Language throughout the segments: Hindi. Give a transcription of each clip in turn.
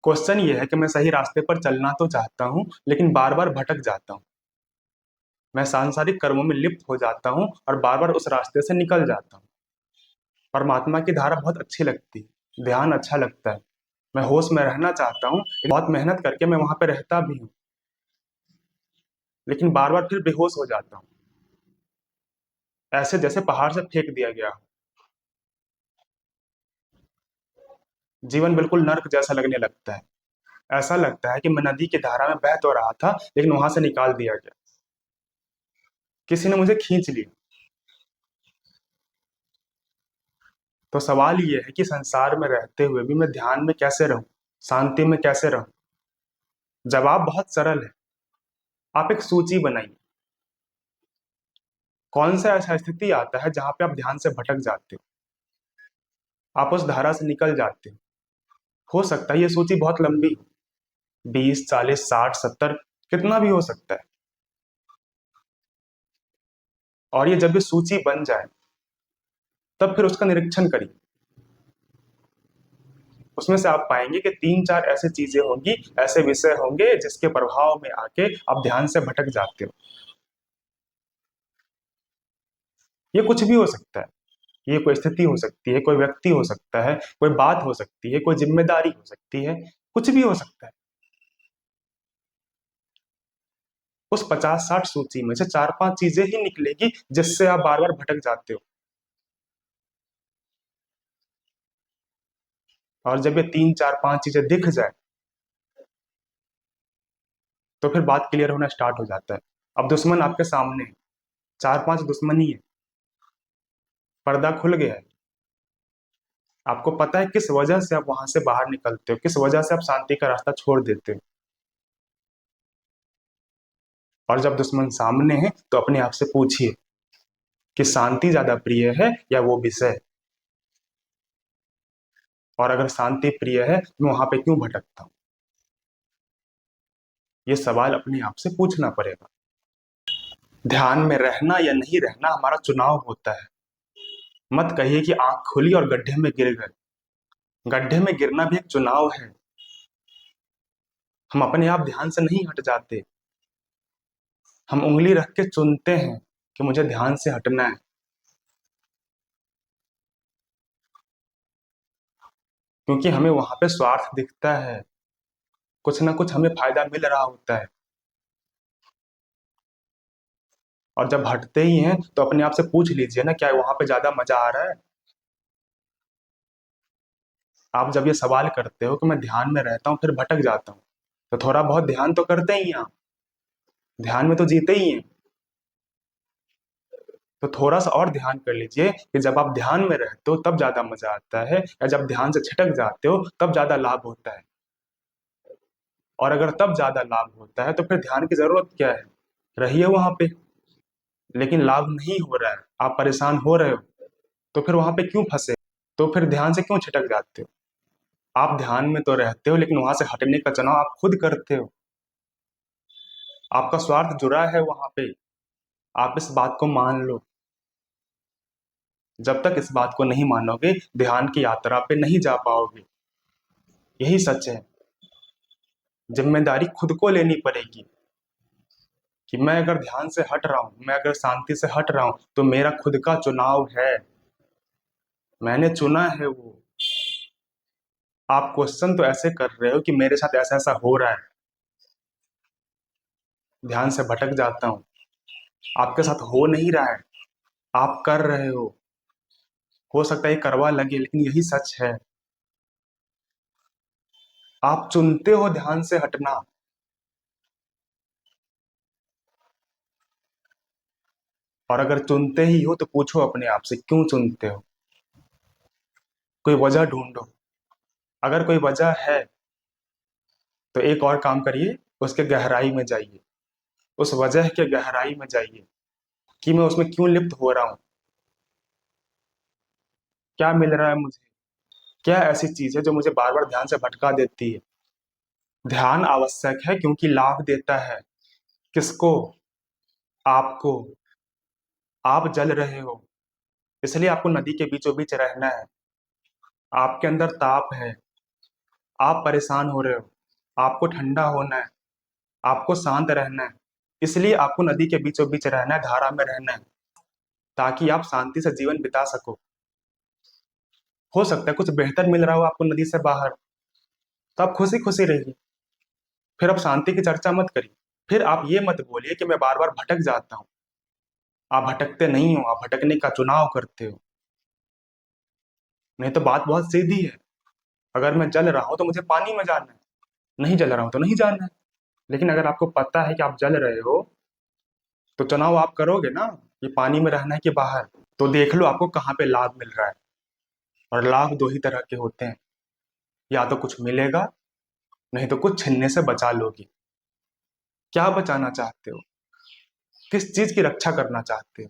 क्वेश्चन ये है कि मैं सही रास्ते पर चलना तो चाहता हूँ, लेकिन बार बार भटक जाता हूँ। मैं सांसारिक कर्मों में लिप्त हो जाता हूँ और बार बार उस रास्ते से निकल जाता हूँ। परमात्मा की धारा बहुत अच्छी लगती है, ध्यान अच्छा लगता है। मैं होश में रहना चाहता हूँ, बहुत मेहनत करके मैं वहां पे रहता भी हूँ, लेकिन बार बार फिर बेहोश हो जाता हूँ, ऐसे जैसे पहाड़ से फेंक दिया गया हो। जीवन बिल्कुल नर्क जैसा लगने लगता है। ऐसा लगता है कि मैं नदी की धारा में बह तो रहा था, लेकिन वहां से निकाल दिया गया, किसी ने मुझे खींच लिया। तो सवाल ये है कि संसार में रहते हुए भी मैं ध्यान में कैसे रहूं, शांति में कैसे रहूं। जवाब बहुत सरल है। आप एक सूची बनाइए। कौन सा ऐसा स्थिति आता है जहां पे आप ध्यान से भटक जाते हो, आप उस धारा से निकल जाते हो सकता है ये सूची बहुत लंबी हो, 20, 40, 60, 70, कितना भी हो सकता है। और ये जब ये सूची बन जाए, तब फिर उसका निरीक्षण करिए। उसमें से आप पाएंगे कि 3, 4 ऐसी चीजें होंगी, ऐसे विषय होंगे जिसके प्रभाव में आके आप ध्यान से भटक जाते हो। ये कुछ भी हो सकता है। ये कोई स्थिति हो सकती है, कोई व्यक्ति हो सकता है, कोई बात हो सकती है, कोई जिम्मेदारी हो सकती है, कुछ भी हो सकता है। उस 50, 60 सूची में से 4, 5 चीजें ही निकलेगी जिससे आप बार बार भटक जाते हो। और जब ये 3, 4, 5 चीजें दिख जाए, तो फिर बात क्लियर होना स्टार्ट हो जाता है। अब दुश्मन आपके सामने है, 4, 5 दुश्मन ही है, पर्दा खुल गया है। आपको पता है किस वजह से आप वहां से बाहर निकलते हो, किस वजह से आप शांति का रास्ता छोड़ देते हो। और जब दुश्मन सामने है तो अपने आप से पूछिए कि शांति ज्यादा प्रिय है या वो विषय। और अगर शांति प्रिय है तो मैं वहां पे क्यों भटकता हूँ। ये सवाल अपने आप से पूछना पड़ेगा। ध्यान में रहना या नहीं रहना हमारा चुनाव होता है। मत कहिए कि आंख खुली और गड्ढे में गिर गए। गड्ढे में गिरना भी एक चुनाव है। हम अपने आप ध्यान से नहीं हट जाते। हम उंगली रख के चुनते हैं कि मुझे ध्यान से हटना है। क्योंकि हमें वहां पे स्वार्थ दिखता है, कुछ ना कुछ हमें फायदा मिल रहा होता है। और जब हटते ही हैं तो अपने आप से पूछ लीजिए ना, क्या वहां पे ज्यादा मजा आ रहा है। आप जब ये सवाल करते हो कि मैं ध्यान में रहता हूँ फिर भटक जाता हूँ, तो थोड़ा बहुत ध्यान तो करते ही हैं आप। ध्यान में तो जीते ही हैं। तो थोड़ा सा और ध्यान कर लीजिए कि जब आप ध्यान में रहते हो तब ज्यादा मजा आता है, या जब ध्यान से छिटक जाते हो तब ज्यादा लाभ होता है। और अगर तब ज्यादा लाभ होता है तो फिर ध्यान की जरूरत क्या है। रहिए वहां पे। लेकिन लाभ नहीं हो रहा है, आप परेशान हो रहे हो, तो फिर वहां पे क्यों फंसे। तो फिर ध्यान से क्यों छिटक जाते हो। आप ध्यान में तो रहते हो, लेकिन वहां से हटने का चुनाव आप खुद करते हो। आपका स्वार्थ जुड़ा है वहां पे। आप इस बात को मान लो। जब तक इस बात को नहीं मानोगे, ध्यान की यात्रा पे नहीं जा पाओगे। यही सच है। जिम्मेदारी खुद को लेनी पड़ेगी कि मैं अगर ध्यान से हट रहा हूं, मैं अगर शांति से हट रहा हूं, तो मेरा खुद का चुनाव है। मैंने चुना है वो। आप क्वेश्चन तो ऐसे कर रहे हो कि मेरे साथ ऐसा ऐसा हो रहा है, ध्यान से भटक जाता हूं। आपके साथ हो नहीं रहा है, आप कर रहे हो सकता है ये करवा लगे, लेकिन यही सच है। आप चुनते हो ध्यान से हटना। और अगर चुनते ही हो तो पूछो अपने आप से क्यों चुनते हो। कोई वजह ढूंढो। अगर कोई वजह है तो एक और काम करिए, उसके गहराई में जाइए। उस वजह के गहराई में जाइए कि मैं उसमें क्यों लिप्त हो रहा हूँ, क्या मिल रहा है मुझे, क्या ऐसी चीज है जो मुझे बार बार ध्यान से भटका देती है। ध्यान आवश्यक है क्योंकि लाभ देता है। किसको। आपको। आप जल रहे हो, इसलिए आपको नदी के बीचों बीच रहना है। आपके अंदर ताप है, आप परेशान हो रहे हो, आपको ठंडा होना है, आपको शांत रहना है, इसलिए आपको नदी के बीचों बीच रहना है, धारा में रहना है, ताकि आप शांति से जीवन बिता सको। हो सकता है कुछ बेहतर मिल रहा हो आपको नदी से बाहर, तो आप खुशी खुशी रहिए, फिर आप शांति की चर्चा मत करिए। फिर आप ये मत बोलिए कि मैं बार बार भटक जाता हूँ। आप भटकते नहीं हो, आप भटकने का चुनाव करते हो। नहीं तो बात बहुत सीधी है, अगर मैं जल रहा हूं तो मुझे पानी में जाना है, नहीं जल रहा हूं तो नहीं जाना है। लेकिन अगर आपको पता है कि आप जल रहे हो, तो चुनाव आप करोगे ना, कि पानी में रहना है कि बाहर। तो देख लो आपको कहाँ पे लाभ मिल रहा है। और लाभ दो ही तरह के होते हैं, या तो कुछ मिलेगा, नहीं तो कुछ छीनने से बचा लोगे। क्या बचाना चाहते हो, किस चीज की रक्षा करना चाहते हो?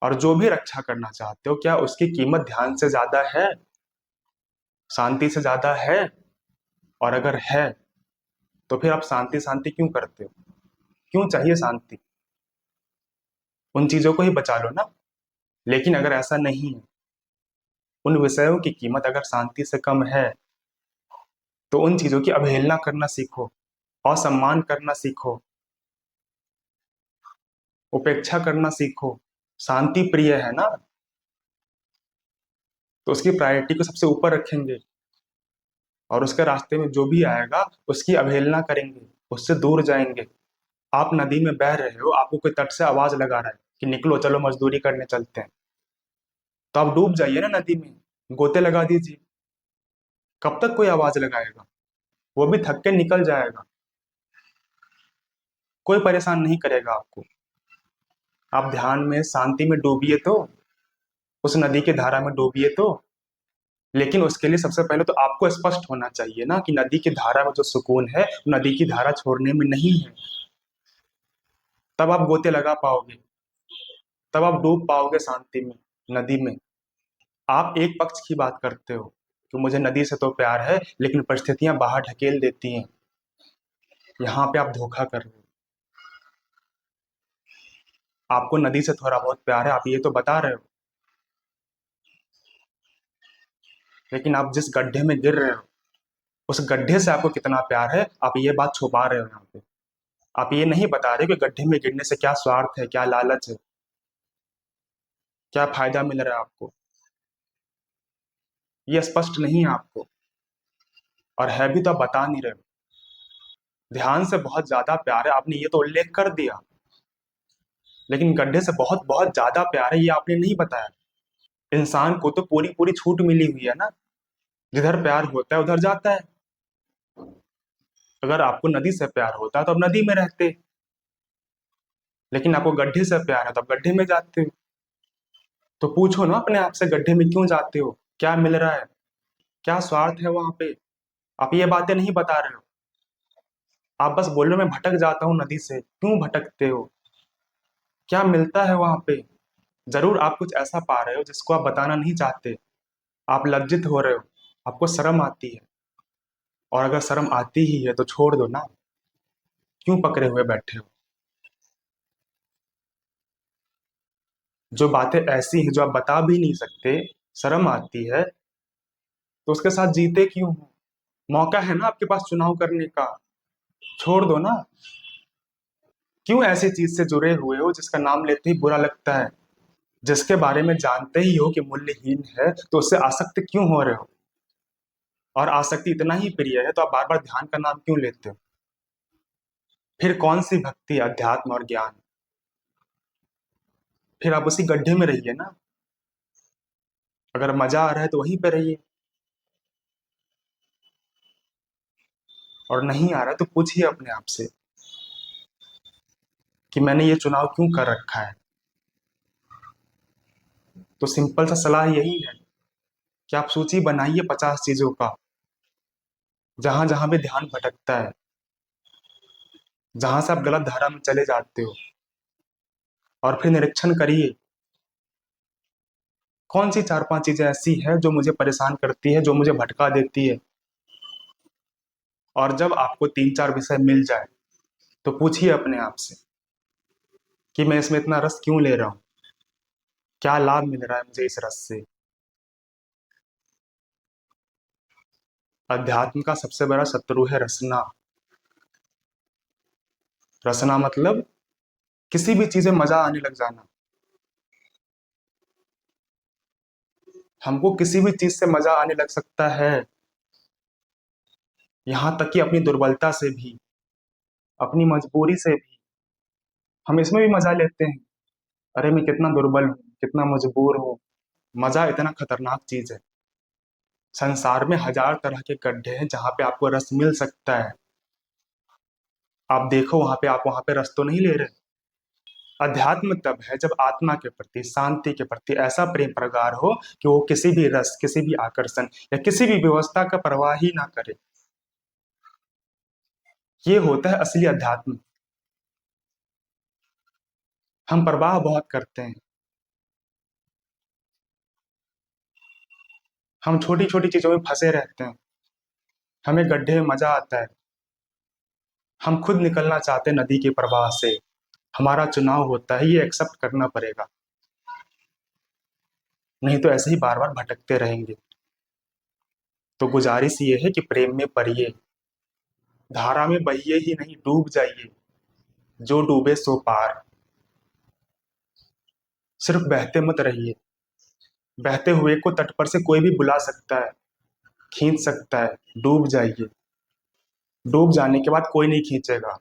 और जो भी रक्षा करना चाहते हो, क्या उसकी कीमत ध्यान से ज्यादा है, शांति से ज्यादा है? और अगर है, तो फिर आप शांति शांति क्यों करते हो? क्यों चाहिए शांति? उन चीजों को ही बचा लो ना। लेकिन अगर ऐसा नहीं है, उन विषयों की कीमत अगर शांति से कम है, तो उन चीजों की अवहेलना करना सीखो, असम्मान करना सीखो, उपेक्षा करना सीखो। शांति प्रिय है ना, तो उसकी प्रायोरिटी को सबसे ऊपर रखेंगे, और उसके रास्ते में जो भी आएगा उसकी अवहेलना करेंगे, उससे दूर जाएंगे। आप नदी में बह रहे हो, आपको कोई तट से आवाज लगा रहा है कि निकलो चलो मजदूरी करने चलते हैं, तो आप डूब जाइए ना नदी में, गोते लगा दीजिए। कब तक कोई आवाज लगाएगा? वो भी थक के निकल जाएगा, कोई परेशान नहीं करेगा आपको। आप ध्यान में शांति में डूबिए, तो उस नदी की धारा में डूबिए तो। लेकिन उसके लिए सबसे पहले तो आपको स्पष्ट होना चाहिए ना, कि नदी की धारा में जो सुकून है, नदी की धारा छोड़ने में नहीं है। तब आप गोते लगा पाओगे, तब आप डूब पाओगे शांति में, नदी में। आप एक पक्ष की बात करते हो कि मुझे नदी से तो प्यार है, लेकिन परिस्थितियां बाहर ढकेल देती हैं। यहाँ पे आप धोखा कर रहे हो। आपको नदी से थोड़ा बहुत प्यार है, आप ये तो बता रहे हो, लेकिन आप जिस गड्ढे में गिर रहे हो, उस गड्ढे से आपको कितना प्यार है, आप ये बात छुपा रहे हो यहाँ पे। आप ये नहीं बता रहे कि गड्ढे में गिरने से क्या स्वार्थ है, क्या लालच है, क्या फायदा मिल रहा है आपको। ये स्पष्ट नहीं है आपको, और है भी तो आप बता नहीं रहे हो। ध्यान से बहुत ज्यादा प्यार है, आपने ये तो उल्लेख कर दिया, लेकिन गड्ढे से बहुत बहुत ज्यादा प्यार है, ये आपने नहीं बताया। इंसान को तो पूरी पूरी छूट मिली हुई है ना, जिधर प्यार होता है उधर जाता है। अगर आपको नदी से प्यार होता तो आप नदी में रहते, लेकिन आपको गड्ढे से प्यार है तो आप गड्ढे में जाते हो। तो पूछो ना अपने आप से, गड्ढे में क्यों जाते हो, क्या मिल रहा है, क्या स्वार्थ है वहां पे? आप ये बातें नहीं बता रहे हो, आप बस बोल रहे हो मैं भटक जाता हूँ नदी से। क्यों भटकते हो, क्या मिलता है वहां पे? जरूर आप कुछ ऐसा पा रहे हो जिसको आप बताना नहीं चाहते, आप लज्जित हो रहे हो, आपको शर्म आती है। और अगर शर्म आती ही है तो छोड़ दो ना, क्यों पकड़े हुए बैठे हो? जो बातें ऐसी हैं जो आप बता भी नहीं सकते, शर्म आती है, तो उसके साथ जीते क्यों हो? मौका है ना आपके पास चुनाव करने का, छोड़ दो ना। क्यों ऐसी चीज से जुड़े हुए हो जिसका नाम लेते ही बुरा लगता है, जिसके बारे में जानते ही हो कि मूल्यहीन है, तो उससे आसक्त क्यों हो रहे हो? और आसक्ति इतना ही प्रिय है तो आप बार बार ध्यान का नाम क्यों लेते हो? फिर कौन सी भक्ति, अध्यात्म और ज्ञान? फिर आप उसी गड्ढे में रहिए ना। अगर मजा आ रहा है तो वहीं पे रहिए, और नहीं आ रहा है तो पूछिए अपने आप से कि मैंने ये चुनाव क्यों कर रखा है। तो सिंपल सा सलाह यही है कि आप सूची बनाइए 50 चीजों का, जहां जहां भी ध्यान भटकता है, जहां से आप गलत धारा में चले जाते हो, और फिर निरीक्षण करिए कौन सी 4-5 चीजें ऐसी है जो मुझे परेशान करती है, जो मुझे भटका देती है। और जब आपको 3-4 विषय मिल जाए, तो पूछिए अपने आप से कि मैं इसमें इतना रस क्यों ले रहा हूँ, क्या लाभ मिल रहा है मुझे इस रस से। अध्यात्म का सबसे बड़ा शत्रु है रसना। रसना मतलब किसी भी चीज में मजा आने लग जाना। हमको किसी भी चीज से मजा आने लग सकता है, यहां तक कि अपनी दुर्बलता से भी, अपनी मजबूरी से भी। हम इसमें भी मजा लेते हैं। अरे मैं कितना दुर्बल हूँ, कितना मजबूर हूँ। मजा इतना खतरनाक चीज है। संसार में हजार तरह के गड्ढे हैं जहां पे आपको रस मिल सकता है। आप देखो वहां पे, आप वहां पे रस तो नहीं ले रहे। अध्यात्म तब है जब आत्मा के प्रति, शांति के प्रति ऐसा प्रेम प्रगार हो कि वो किसी भी रस, किसी भी आकर्षण या किसी भी व्यवस्था का परवाह ही ना करे। ये होता है असली अध्यात्म। हम परवाह बहुत करते हैं। हम छोटी छोटी चीजों में फंसे रहते हैं। हमें गड्ढे में मजा आता है। हम खुद निकलना चाहते हैं नदी के प्रवाह से। हमारा चुनाव होता है, ये एक्सेप्ट करना पड़ेगा। नहीं तो ऐसे ही बार बार भटकते रहेंगे। तो गुजारिश ये है कि प्रेम में पड़िए, धारा में बहिए ही नहीं, डूब जाइए। जो डूबे सो पार। सिर्फ बहते मत रहिए। बहते हुए को तट पर से कोई भी बुला सकता है, खींच सकता है। डूब जाइए। डूब जाने के बाद कोई नहीं खींचेगा।